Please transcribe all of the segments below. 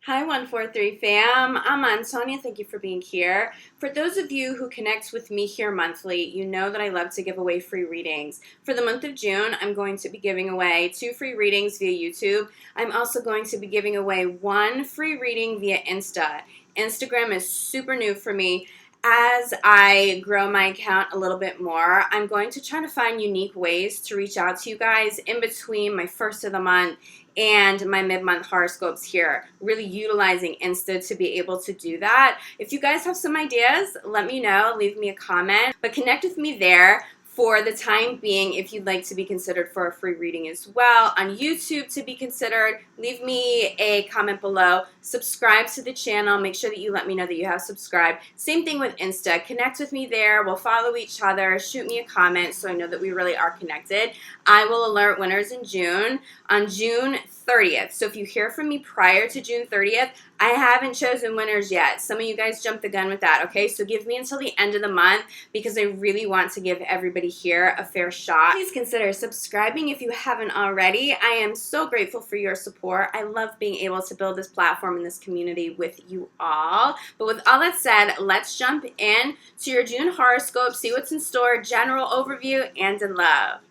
Hi 143 fam, I'm Antonia, thank you for being here. For those of you who connect with me here monthly, you know that I love to give away free readings. For the month of June, I'm going to be giving away 2 free readings via YouTube. I'm also going to be giving away 1 free reading via Insta. Instagram is super new for me. As I grow my account a little bit more, I'm going to try to find unique ways to reach out to you guys in between my first of the month and my mid-month horoscopes here, really utilizing Insta to be able to do that. If you guys have some ideas, let me know, leave me a comment, but connect with me there. For the time being, if you'd like to be considered for a free reading as well, on YouTube to be considered, leave me a comment below. Subscribe to the channel. Make sure that you let me know that you have subscribed. Same thing with Insta. Connect with me there. We'll follow each other. Shoot me a comment so I know that we really are connected. I will alert winners in June on June 30th. So if you hear from me prior to June 30th, I haven't chosen winners yet. Some of you guys jumped the gun with that, okay? So give me until the end of the month because I really want to give everybody here a fair shot. Please consider subscribing if you haven't already. I am so grateful for your support. I love being able to build this platform and this community with you all. But with all that said, let's jump in to your June horoscope, see what's in store, general overview, and in love.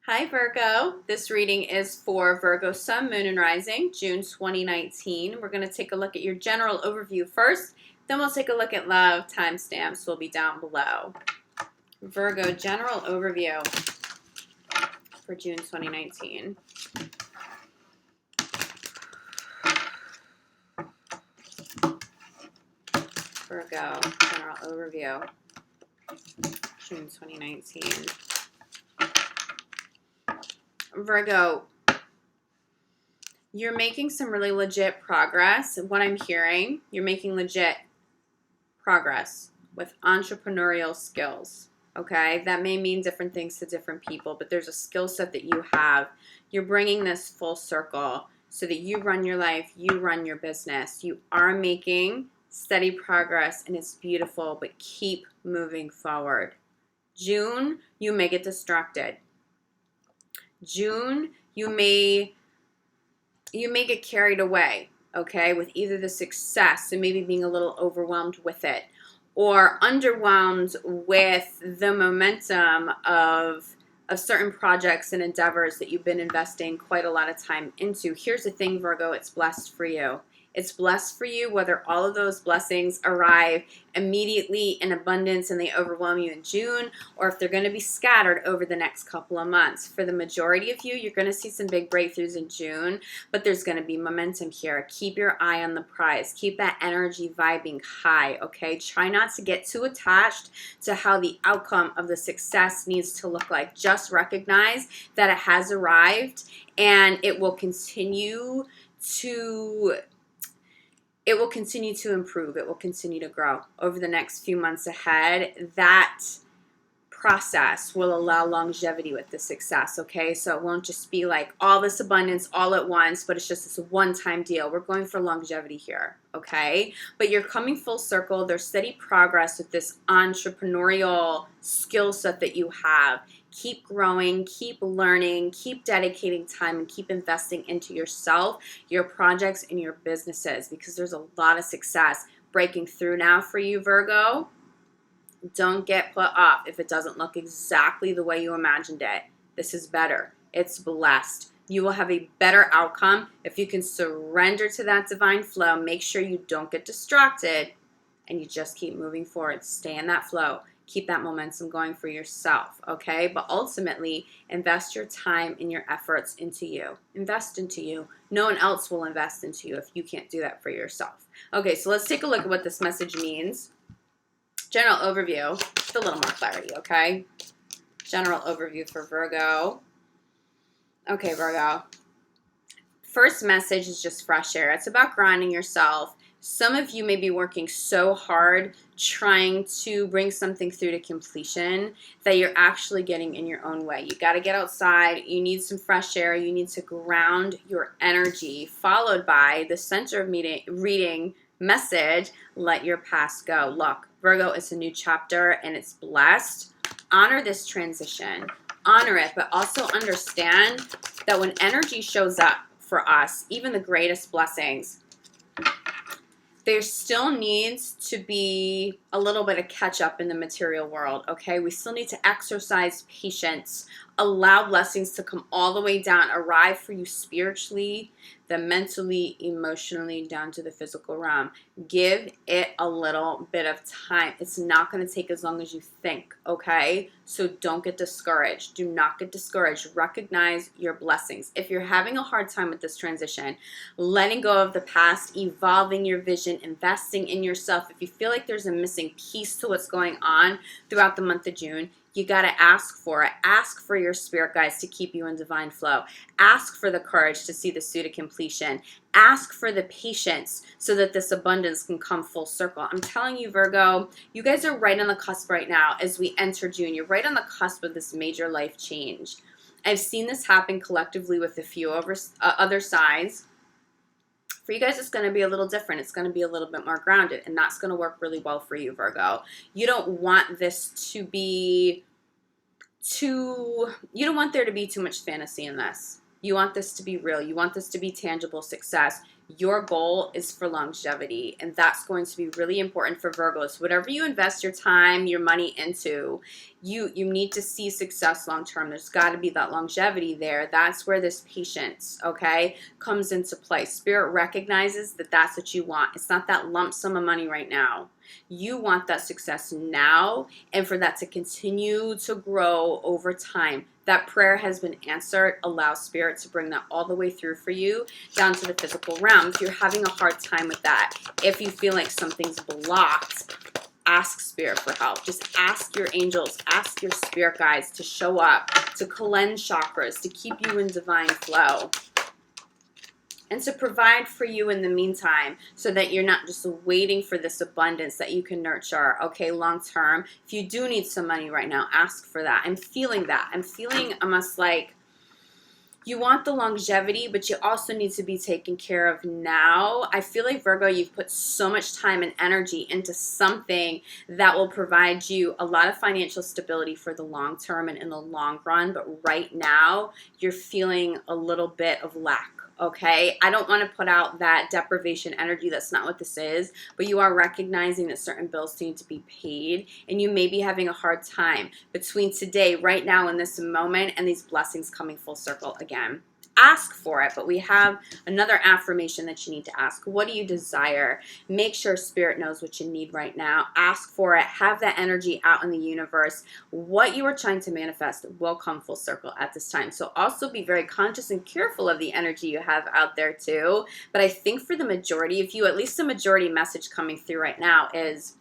Hi Virgo, this reading is for Virgo Sun, Moon, and Rising, June 2019. We're going to take a look at your general overview first, then we'll take a look at love. Timestamps will be down below. Virgo, general overview for June 2019. Virgo, general overview, June 2019. Virgo, you're making some really legit progress. What I'm hearing, you're making legit progress with entrepreneurial skills, okay? That may mean different things to different people, but there's a skill set that you have. You're bringing this full circle so that you run your life, you run your business. You are making steady progress, and it's beautiful, but keep moving forward. June, you may get distracted. June, you may get carried away, okay, with either the success and maybe being a little overwhelmed with it, or underwhelmed with the momentum of certain projects and endeavors that you've been investing quite a lot of time into. Here's the thing, Virgo, it's blessed for you. It's blessed for you whether all of those blessings arrive immediately in abundance and they overwhelm you in June, or if they're going to be scattered over the next couple of months. For the majority of you, you're going to see some big breakthroughs in June, but there's going to be momentum here. Keep your eye on the prize. Keep that energy vibing high, okay? Try not to get too attached to how the outcome of the success needs to look like. Just recognize that it has arrived and it will continue to improve. It will continue to grow over the next few months ahead. That process will allow longevity with the success, okay? So it won't just be like all this abundance all at once, but it's just this one-time deal. We're going for longevity here, okay? But you're coming full circle. There's steady progress with this entrepreneurial skill set that you have. Keep growing, keep learning, keep dedicating time, and keep investing into yourself, your projects, and your businesses, because there's a lot of success breaking through now for you, Virgo. Don't get put off if it doesn't look exactly the way you imagined it. This is better. It's blessed. You will have a better outcome if you can surrender to that divine flow. Make sure you don't get distracted and you just keep moving forward. Stay in that flow. Keep that momentum going for yourself, okay? But ultimately, invest your time and your efforts into you. Invest into you. No one else will invest into you if you can't do that for yourself. Okay, so let's take a look at what this message means. General overview, just a little more clarity, okay? General overview for Virgo. Okay, Virgo. First message is just fresh air. It's about grounding yourself. Some of you may be working so hard trying to bring something through to completion that you're actually getting in your own way. You got to get outside. You need some fresh air. You need to ground your energy, followed by the center of reading message, let your past go. Look, Virgo, it's a new chapter and it's blessed. Honor this transition. Honor it, but also understand that when energy shows up for us, even the greatest blessings, there still needs to be a little bit of catch up in the material world, okay? We still need to exercise patience, allow blessings to come all the way down, arrive for you spiritually, then mentally, emotionally, down to the physical realm. Give it a little bit of time. It's not going to take as long as you think, okay? So don't get discouraged. Do not get discouraged. Recognize your blessings. If you're having a hard time with this transition, letting go of the past, evolving your vision, investing in yourself, if you feel like there's a missing piece to what's going on throughout the month of June, you got to ask for it. Ask for your spirit guides to keep you in divine flow. Ask for the courage to see the suit to completion. Ask for the patience so that this abundance can come full circle. I'm telling you, Virgo, you guys are right on the cusp right now as we enter June. You're right on the cusp of this major life change. I've seen this happen collectively with a few other signs. For you guys, it's going to be a little different. It's going to be a little bit more grounded, and that's going to work really well for you, Virgo. You don't want this to be you don't want there to be too much fantasy in this. You want this to be real. You want this to be tangible success. Your goal is for longevity, and that's going to be really important for Virgos. Whatever you invest your time, your money into, you need to see success long term. There's got to be that longevity there. That's where this patience, okay, comes into play. Spirit recognizes that that's what you want. It's not that lump sum of money right now. You want that success now, and for that to continue to grow over time. That prayer has been answered. Allow Spirit to bring that all the way through for you down to the physical realm. If you're having a hard time with that, if you feel like something's blocked, ask Spirit for help. Just ask your angels, ask your spirit guides to show up, to cleanse chakras, to keep you in divine flow, and to provide for you in the meantime so that you're not just waiting for this abundance that you can nurture, okay, long term. If you do need some money right now, ask for that. I'm feeling that. I'm feeling almost like you want the longevity, but you also need to be taken care of now. I feel like, Virgo, you've put so much time and energy into something that will provide you a lot of financial stability for the long term and in the long run, but right now you're feeling a little bit of lack. Okay, I don't want to put out that deprivation energy. That's not what this is. But you are recognizing that certain bills need to be paid, and you may be having a hard time between today, right now, in this moment, and these blessings coming full circle again. Ask for it, but we have another affirmation that you need to ask. What do you desire? Make sure Spirit knows what you need right now. Ask for it. Have that energy out in the universe. What you are trying to manifest will come full circle at this time. So also be very conscious and careful of the energy you have out there too. But I think for the majority of you, at least the majority message coming through right now is,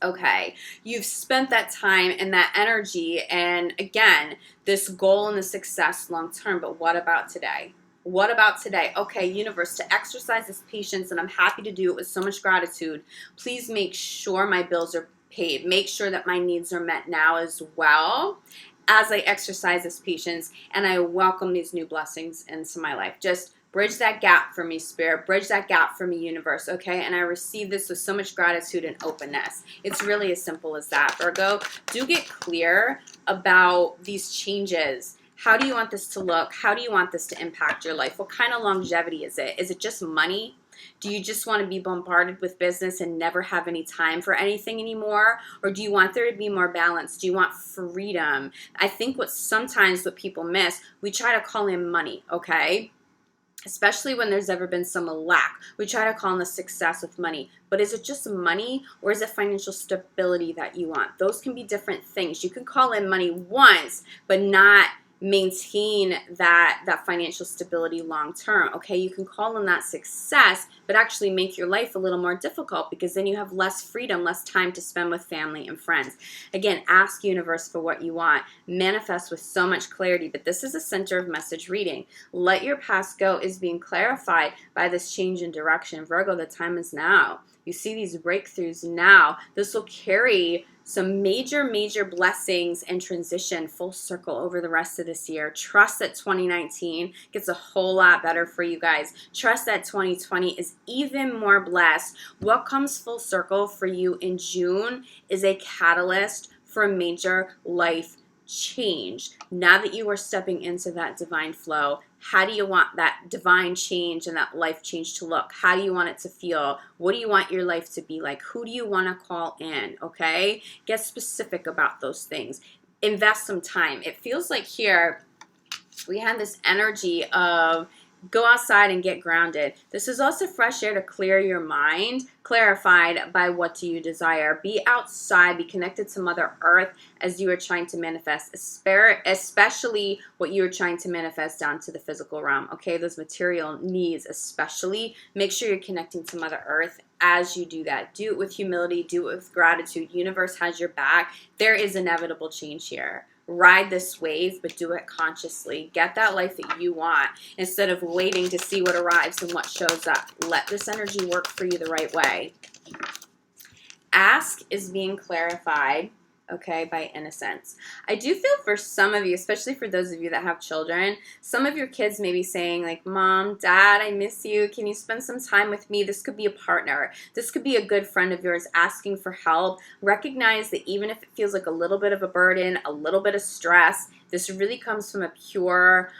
okay, you've spent that time and that energy and, again, this goal and the success long term, but what about today? What about today? Okay, universe, to exercise this patience, and I'm happy to do it with so much gratitude, please make sure my bills are paid. Make sure that my needs are met now as well as I exercise this patience and I welcome these new blessings into my life. Just bridge that gap for me, Spirit. Bridge that gap for me, universe, okay? And I receive this with so much gratitude and openness. It's really as simple as that, Virgo. Do get clear about these changes. How do you want this to look? How do you want this to impact your life? What kind of longevity is it? Is it just money? Do you just want to be bombarded with business and never have any time for anything anymore? Or do you want there to be more balance? Do you want freedom? I think sometimes what people miss, we try to call in money, okay? Especially when there's ever been some lack. We try to call in the success with money. But is it just money, or is it financial stability that you want? Those can be different things. You can call in money once, but not maintain that financial stability long term. Okay, you can call in that success, but actually make your life a little more difficult, because then you have less freedom, less time to spend with family and friends. Again, ask universe for what you want. Manifest with so much clarity, but this is a center of message reading. Let your past go is being clarified by this change in direction. Virgo, the time is now. You see these breakthroughs now. This will carry some major blessings and transition full circle over the rest of this year. Trust that 2019 gets a whole lot better for you guys. Trust that 2020 is even more blessed. What comes full circle for you in June is a catalyst for a major life change. Now that you are stepping into that divine flow, how do you want that divine change and that life change to look? How do you want it to feel? What do you want your life to be like? Who do you want to call in? Okay? Get specific about those things. Invest some time. It feels like here we have this energy of go outside and get grounded. This is also fresh air to clear your mind, clarified by what do you desire. Be outside, be connected to Mother Earth as you are trying to manifest, especially what you are trying to manifest down to the physical realm. Okay, those material needs especially. Make sure you're connecting to Mother Earth as you do that. Do it with humility, do it with gratitude. Universe has your back. There is inevitable change here. Ride this wave, but do it consciously. Get that life that you want instead of waiting to see what arrives and what shows up. Let this energy work for you the right way. Ask is being clarified, okay, by innocence. I do feel for some of you, especially for those of you that have children, some of your kids may be saying like, Mom, Dad, I miss you. Can you spend some time with me? This could be a partner. This could be a good friend of yours asking for help. Recognize that even if it feels like a little bit of a burden, a little bit of stress, this really comes from a pure,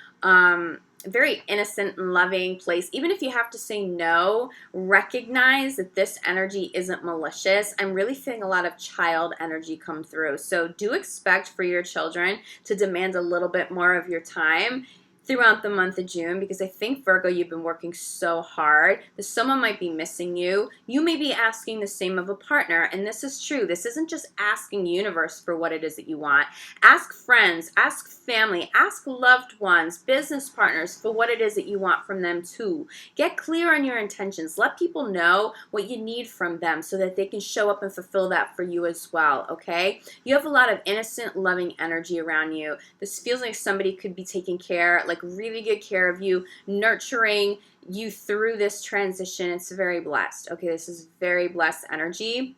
very innocent and loving place. Even if you have to say no, recognize that this energy isn't malicious. I'm really feeling a lot of child energy come through. So do expect for your children to demand a little bit more of your time throughout the month of June, because I think, Virgo, you've been working so hard that someone might be missing you. You may be asking the same of a partner, and this is true. This isn't just asking universe for what it is that you want. Ask friends, ask family, ask loved ones, business partners for what it is that you want from them too. Get clear on your intentions. Let people know what you need from them so that they can show up and fulfill that for you as well, okay? You have a lot of innocent, loving energy around you. This feels like somebody could be taking care, like really good care of you, nurturing you through this transition. It's very blessed. Okay, this is very blessed energy.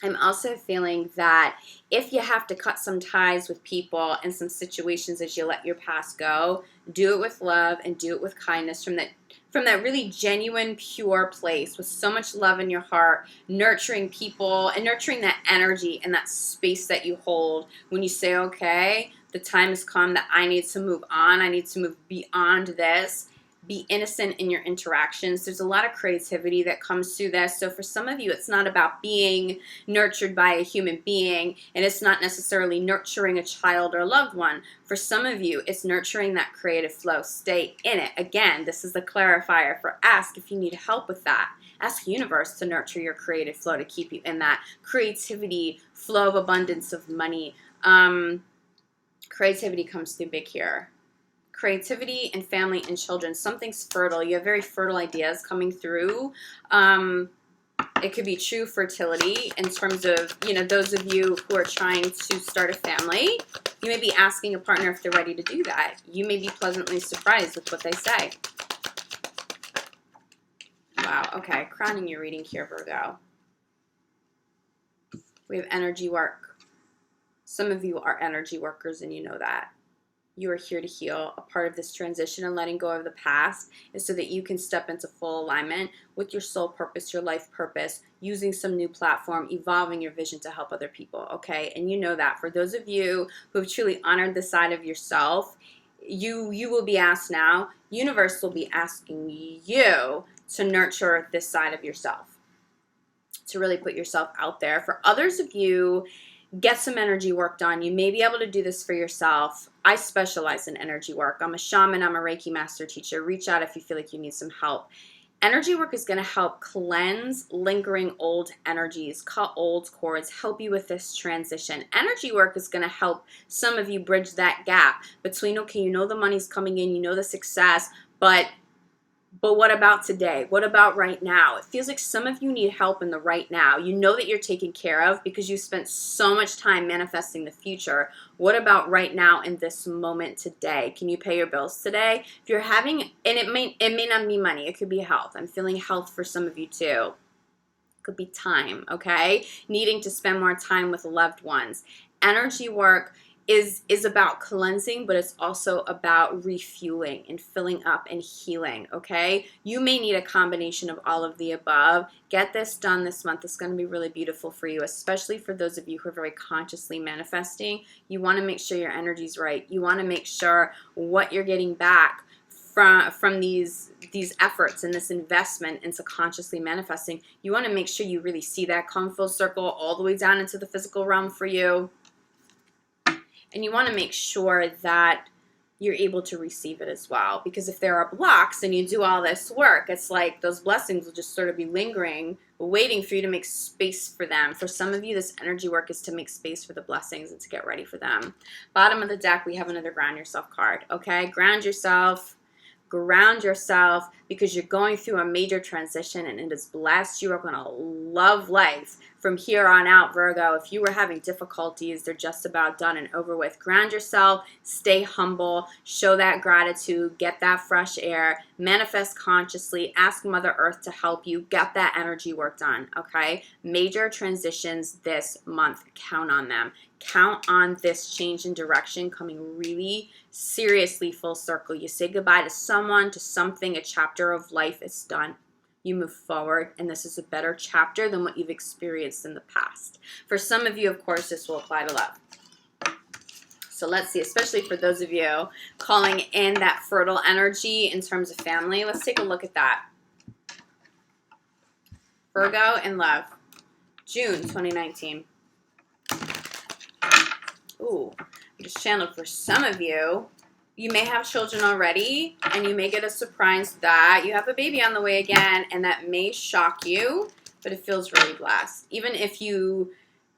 I'm also feeling that if you have to cut some ties with people and some situations as you let your past go, do it with love and do it with kindness from that really genuine, pure place with so much love in your heart, nurturing people and nurturing that energy and that space that you hold when you say, okay, the time has come that I need to move on. I need to move beyond this. Be innocent in your interactions. There's a lot of creativity that comes through this. So for some of you, it's not about being nurtured by a human being, and it's not necessarily nurturing a child or a loved one. For some of you, it's nurturing that creative flow. Stay in it. Again, this is the clarifier for ask if you need help with that. Ask universe to nurture your creative flow to keep you in that creativity, flow of abundance of money. Creativity comes through big here. Creativity and family and children. Something's fertile. You have very fertile ideas coming through. It could be true fertility in terms of, those of you who are trying to start a family. You may be asking a partner if they're ready to do that. You may be pleasantly surprised with what they say. Wow, okay. Crowning your reading here, Virgo. We have energy work. Some of you are energy workers and you know that. You are here to heal. A part of this transition and letting go of the past is so that you can step into full alignment with your soul purpose, your life purpose, using some new platform, evolving your vision to help other people, okay? And you know that. For those of you who have truly honored the side of yourself, you will be asked now, universe will be asking you to nurture this side of yourself, to really put yourself out there. For others of you, get some energy work done. You may be able to do this for yourself. I specialize in energy work. I'm a shaman. I'm a Reiki master teacher. Reach out if you feel like you need some help. Energy work is going to help cleanse lingering old energies, cut old cords, help you with this transition. Energy work is going to help some of you bridge that gap between, okay, you know the money's coming in, you know the success, but what about today? What about right now? It feels like some of you need help in the right now. You know that you're taken care of because you spent so much time manifesting the future. What about right now in this moment today? Can you pay your bills today? If you're having, and it may not be money, it could be health. I'm feeling health for some of you too. It could be time, okay? Needing to spend more time with loved ones. Energy work is about cleansing, but it's also about refueling and filling up and healing, okay? You may need a combination of all of the above. Get this done this month. It's going to be really beautiful for you, especially for those of you who are very consciously manifesting. You want to make sure your energy's right. You want to make sure what you're getting back from these efforts and this investment into consciously manifesting. You want to make sure you really see that come full circle all the way down into the physical realm for you. And you want to make sure that you're able to receive it as well. Because if there are blocks and you do all this work, it's like those blessings will just sort of be lingering, waiting for you to make space for them. For some of you, this energy work is to make space for the blessings and to get ready for them. Bottom of the deck, we have another ground yourself card. Okay, ground yourself. Ground yourself, because you're going through a major transition and it is blessed. You are going to love life from here on out, Virgo. If you were having difficulties, they're just about done and over with. Ground yourself, stay humble, show that gratitude, get that fresh air, manifest consciously, ask Mother Earth to help you, get that energy work done, okay? Major transitions this month, count on them. Count on this change in direction coming really seriously full circle. You say goodbye to someone, to something, a chapter of life is done. You move forward, and this is a better chapter than what you've experienced in the past. For some of you, of course, this will apply to love. So let's see, especially for those of you calling in that fertile energy in terms of family. Let's take a look at that. Virgo and love, June 2019. Ooh, I just channeled for some of you. You may have children already, and you may get a surprise that you have a baby on the way again, and that may shock you, but it feels really blessed. Even if you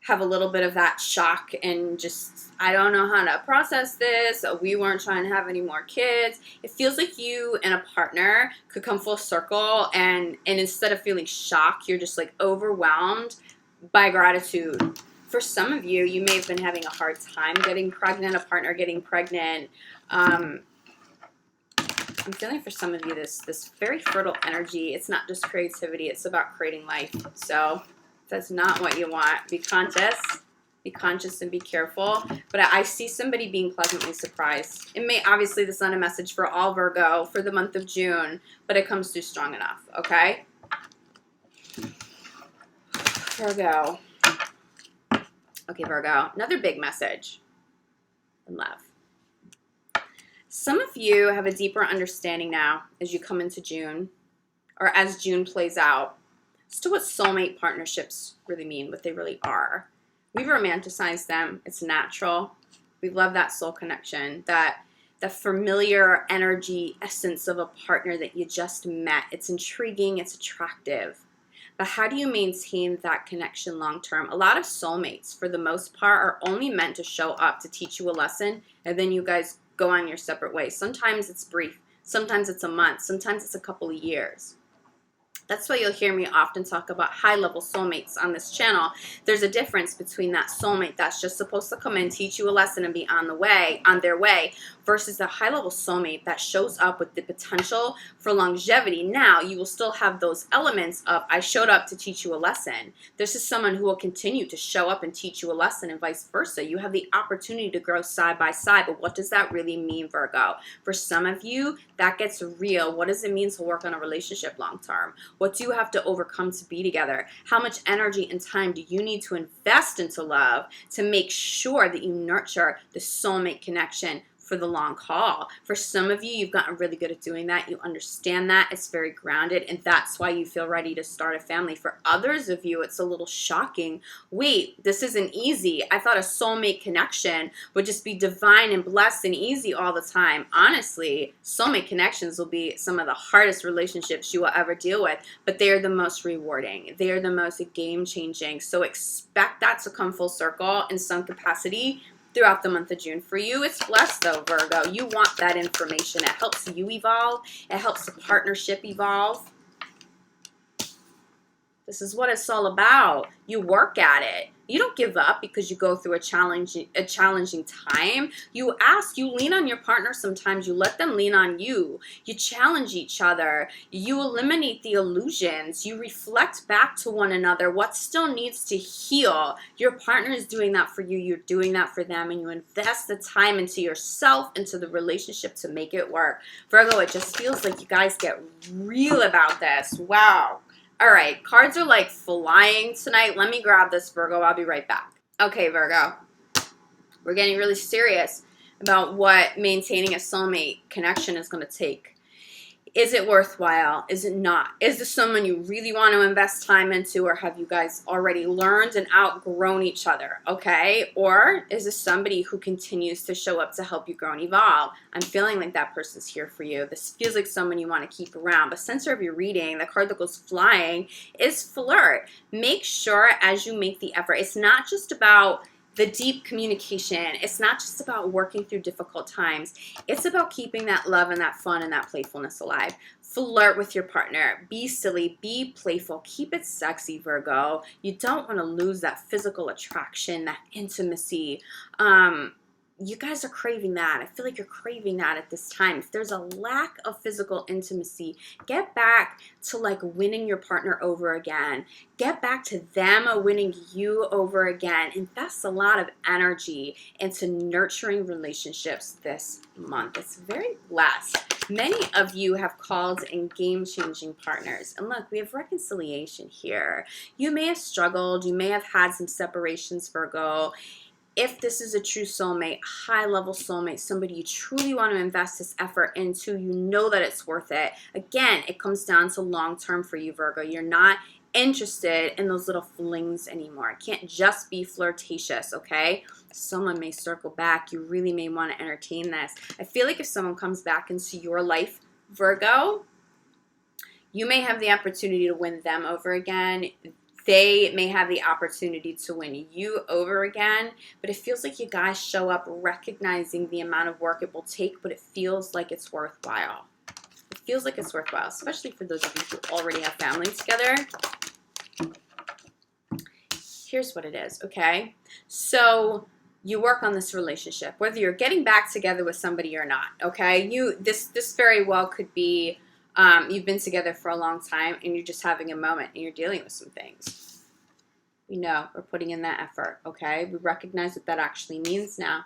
have a little bit of that shock and just, I don't know how to process this, we weren't trying to have any more kids, it feels like you and a partner could come full circle, and instead of feeling shocked, you're just like overwhelmed by gratitude. For some of you, you may have been having a hard time getting pregnant, a partner getting pregnant. I'm feeling for some of you this very fertile energy. It's not just creativity, it's about creating life. So if that's not what you want, be conscious and be careful. But I see somebody being pleasantly surprised. It may, obviously this is not a message for all Virgo for the month of June, but it comes through strong enough, okay? Virgo. Okay, Virgo, another big message in love. Some of you have a deeper understanding now as you come into June, or as June plays out, as to what soulmate partnerships really mean, what they really are. We romanticize them. It's natural. We love that soul connection, that familiar energy essence of a partner that you just met. It's intriguing. It's attractive. But how do you maintain that connection long term? A lot of soulmates, for the most part, are only meant to show up to teach you a lesson, and then you guys go on your separate ways. Sometimes it's brief. Sometimes it's a month. Sometimes it's a couple of years. That's why you'll hear me often talk about high-level soulmates on this channel. There's a difference between that soulmate that's just supposed to come in, teach you a lesson, and be on their way, versus the high-level soulmate that shows up with the potential for longevity. Now, you will still have those elements of, I showed up to teach you a lesson. This is someone who will continue to show up and teach you a lesson, and vice versa. You have the opportunity to grow side by side, but what does that really mean, Virgo? For some of you, that gets real. What does it mean to work on a relationship long-term? What do you have to overcome to be together? How much energy and time do you need to invest into love to make sure that you nurture the soulmate connection for the long haul? For some of you, you've gotten really good at doing that. You understand that. It's very grounded, and that's why you feel ready to start a family. For others of you, it's a little shocking. Wait, this isn't easy. I thought a soulmate connection would just be divine and blessed and easy all the time. Honestly, soulmate connections will be some of the hardest relationships you will ever deal with, but they are the most rewarding. They are the most game-changing. So expect that to come full circle in some capacity throughout the month of June. For you, it's blessed though, Virgo. You want that information. It helps you evolve. It helps the partnership evolve. This is what it's all about. You work at it. You don't give up because you go through a challenging time. You ask, you lean on your partner sometimes. You let them lean on you. You challenge each other. You eliminate the illusions. You reflect back to one another what still needs to heal. Your partner is doing that for you. You're doing that for them. And you invest the time into yourself, into the relationship to make it work. Virgo, it just feels like you guys get real about this. Wow. All right, cards are like flying tonight. Let me grab this, Virgo. I'll be right back. Okay, Virgo. We're getting really serious about what maintaining a soulmate connection is going to take. Is it worthwhile? Is it not? Is this someone you really want to invest time into, or have you guys already learned and outgrown each other, okay? Or is this somebody who continues to show up to help you grow and evolve? I'm feeling like that person's here for you. This feels like someone you want to keep around. But center of your reading, the card that goes flying is flirt. Make sure as you make the effort, it's not just about the deep communication. It's not just about working through difficult times. It's about keeping that love and that fun and that playfulness alive. Flirt with your partner. Be silly. Be playful. Keep it sexy, Virgo. You don't want to lose that physical attraction, that intimacy. You guys are craving that. I feel like you're craving that at this time. If there's a lack of physical intimacy, get back to like winning your partner over again. Get back to them winning you over again. Invest a lot of energy into nurturing relationships this month. It's very blessed. Many of you have called in game-changing partners. And look, we have reconciliation here. You may have struggled. You may have had some separations, Virgo. If this is a true soulmate, high-level soulmate, somebody you truly want to invest this effort into, you know that it's worth it. Again, it comes down to long-term for you, Virgo. You're not interested in those little flings anymore. It can't just be flirtatious, okay? Someone may circle back. You really may want to entertain this. I feel like if someone comes back into your life, Virgo, you may have the opportunity to win them over again. They may have the opportunity to win you over again, but it feels like you guys show up recognizing the amount of work it will take, but it feels like it's worthwhile. It feels like it's worthwhile, especially for those of you who already have family together. Here's what it is, okay? So you work on this relationship, whether you're getting back together with somebody or not, okay? This very well could be you've been together for a long time and you're just having a moment and you're dealing with some things. We know we're putting in that effort, okay? We recognize what that actually means now.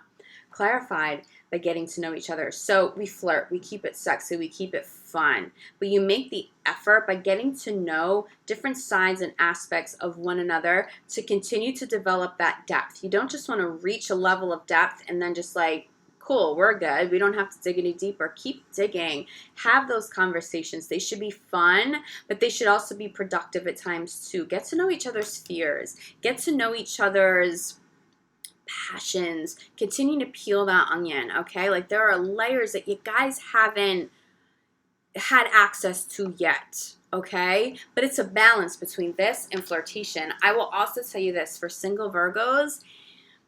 Clarified by getting to know each other. So we flirt, we keep it sexy, we keep it fun. But you make the effort by getting to know different sides and aspects of one another to continue to develop that depth. You don't just want to reach a level of depth and then just like, cool, we're good. We don't have to dig any deeper. Keep digging. Have those conversations. They should be fun, but they should also be productive at times too. Get to know each other's fears. Get to know each other's passions. Continue to peel that onion, okay? Like there are layers that you guys haven't had access to yet, okay? But it's a balance between this and flirtation. I will also tell you this, for single Virgos,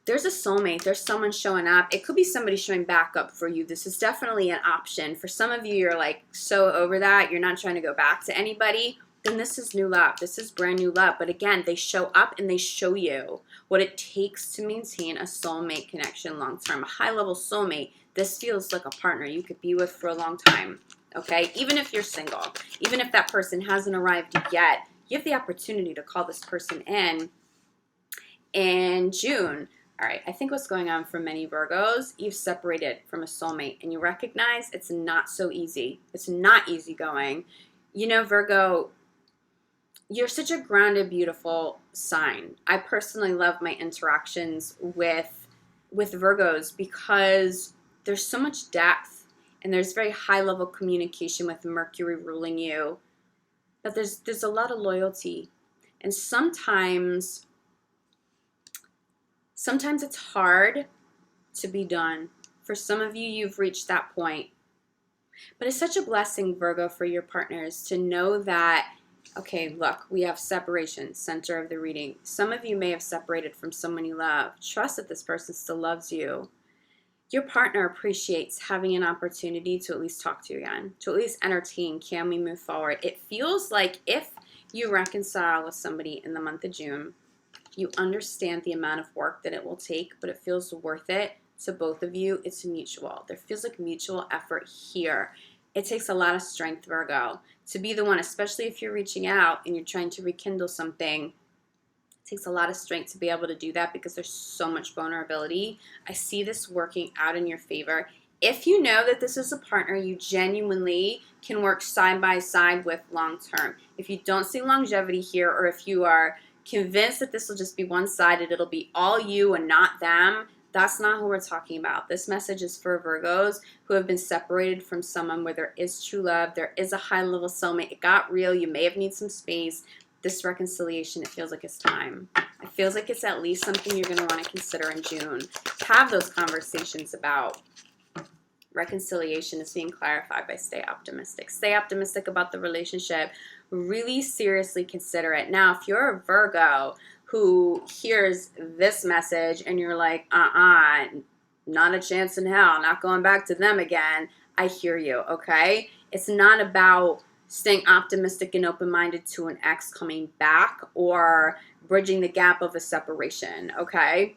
there's a soulmate. There's someone showing up. It could be somebody showing back up for you. This is definitely an option. For some of you, you're like so over that. You're not trying to go back to anybody. Then this is new love. This is brand new love. But again, they show up and they show you what it takes to maintain a soulmate connection long term. A high-level soulmate. This feels like a partner you could be with for a long time. Okay? Even if you're single. Even if that person hasn't arrived yet, you have the opportunity to call this person in June. All right, I think what's going on for many Virgos, you've separated from a soulmate and you recognize it's not so easy. It's not easy going. You know, Virgo, you're such a grounded, beautiful sign. I personally love my interactions with Virgos because there's so much depth and there's very high level communication with Mercury ruling you. But there's a lot of loyalty. And sometimes it's hard to be done. For some of you, you've reached that point. But it's such a blessing, Virgo, for your partners to know that, okay, look, we have separation, center of the reading. Some of you may have separated from someone you love. Trust that this person still loves you. Your partner appreciates having an opportunity to at least talk to you again, to at least entertain, can we move forward? It feels like if You reconcile with somebody in the month of June. You understand the amount of work that it will take, but it feels worth it to both of you. It's mutual. There feels like mutual effort here. It takes a lot of strength, Virgo, to be the one, especially if you're reaching out and you're trying to rekindle something. It takes a lot of strength to be able to do that because there's so much vulnerability. I see this working out in your favor. If you know that this is a partner you genuinely can work side by side with long term, if you don't see longevity here, or if you are convinced that this will just be one-sided, it'll be all you and not them, that's not who we're talking about. This message is for Virgos who have been separated from someone where there is true love, there is a high-level soulmate, it got real, you may have needed some space. This reconciliation, it feels like it's time. It feels like it's at least something you're going to want to consider in June. Have those conversations about. Reconciliation is being clarified by stay optimistic. Stay optimistic about the relationship. Really seriously consider it. Now, if you're a Virgo who hears this message and you're like, not a chance in hell, not going back to them again, I hear you, okay? It's not about staying optimistic and open-minded to an ex coming back or bridging the gap of a separation, okay?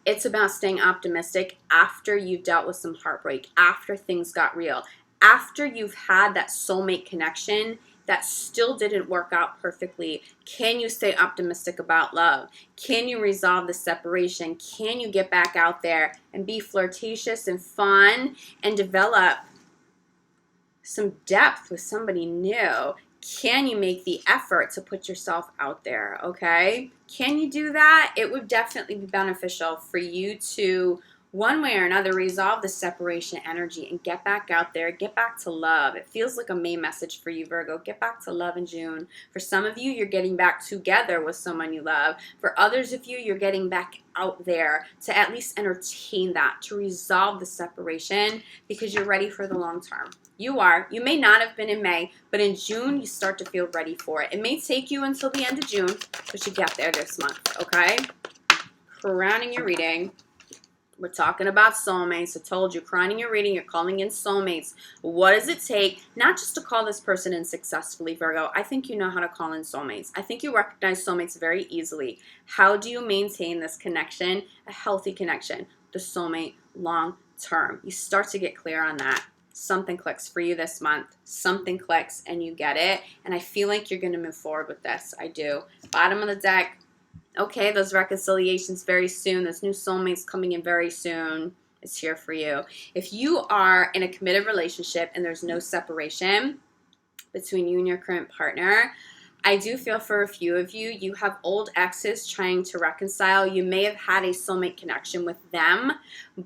It's about staying optimistic after you've dealt with some heartbreak, after things got real, after you've had that soulmate connection that still didn't work out perfectly. Can you stay optimistic about love? Can you resolve the separation? Can you get back out there and be flirtatious and fun and develop some depth with somebody new? Can you make the effort to put yourself out there, okay? Can you do that? It would definitely be beneficial for you to, one way or another, resolve the separation energy and get back out there, get back to love. It feels like a main message for you, Virgo. Get back to love in June. For some of you, you're getting back together with someone you love. For others of you, you're getting back out there to at least entertain that, to resolve the separation because you're ready for the long term. You are. You may not have been in May, but in June, you start to feel ready for it. It may take you until the end of June, but you get there this month, okay? Crowning your reading. We're talking about soulmates. I told you, crowning your reading, you're calling in soulmates. What does it take? Not just to call this person in successfully, Virgo. I think you know how to call in soulmates. I think you recognize soulmates very easily. How do you maintain this connection, a healthy connection, the soulmate long term? You start to get clear on that. Something clicks for you this month. Something clicks and you get it. And I feel like you're going to move forward with this. I do. Bottom of the deck. Okay, those reconciliations very soon. Those new soulmates coming in very soon. It's here for you. If you are in a committed relationship and there's no separation between you and your current partner, I do feel for a few of you, you have old exes trying to reconcile. You may have had a soulmate connection with them,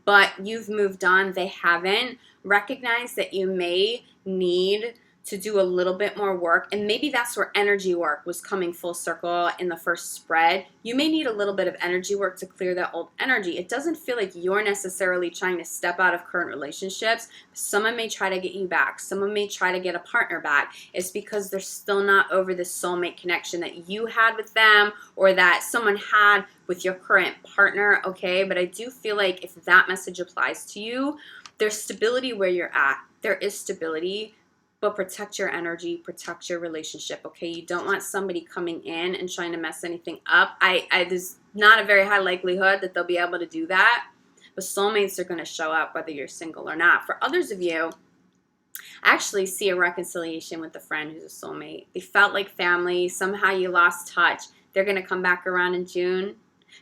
but you've moved on. They haven't. Recognize that you may need to do a little bit more work, and maybe that's where energy work was coming full circle in the first spread. You may need a little bit of energy work to clear that old energy. It doesn't feel like you're necessarily trying to step out of current relationships. Someone may try to get you back. Someone may try to get a partner back. It's because they're still not over this soulmate connection that you had with them or that someone had with your current partner, okay? But I do feel like if that message applies to you, there's stability where you're at. There is stability, but protect your energy, protect your relationship, okay? You don't want somebody coming in and trying to mess anything up. There's not a very high likelihood that they'll be able to do that, but soulmates are going to show up whether you're single or not. For others of you, I actually see a reconciliation with a friend who's a soulmate. They felt like family. Somehow you lost touch. They're going to come back around in June.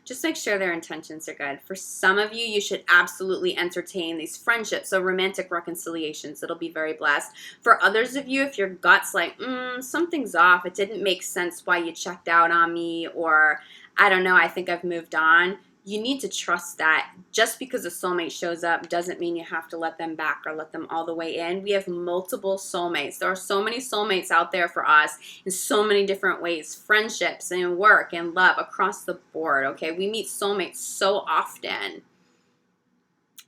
Just make sure their intentions are good. For some of you, you should absolutely entertain these friendships, so romantic reconciliations. It'll be very blessed. For others of you, if your gut's like, something's off, it didn't make sense why you checked out on me, or I don't know, I think I've moved on, you need to trust that. Just because a soulmate shows up doesn't mean you have to let them back or let them all the way in. We have multiple soulmates. There are so many soulmates out there for us in so many different ways. Friendships and work and love across the board, okay? We meet soulmates so often.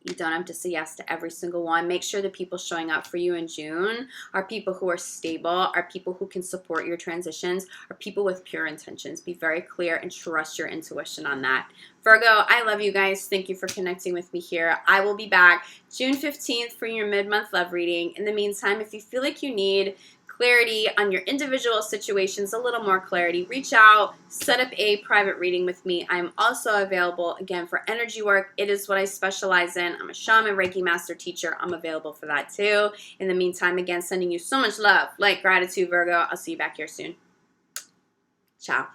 You don't have to say yes to every single one. Make sure the people showing up for you in June are people who are stable, are people who can support your transitions, are people with pure intentions. Be very clear and trust your intuition on that. Virgo, I love you guys. Thank you for connecting with me here. I will be back June 15th for your mid-month love reading. In the meantime, if you feel like you need clarity on your individual situations, a little more clarity, reach out, set up a private reading with me. I'm also available, again, for energy work. It is what I specialize in. I'm a shaman, Reiki master teacher. I'm available for that too. In the meantime, again, sending you so much love, light, gratitude, Virgo. I'll see you back here soon. Ciao.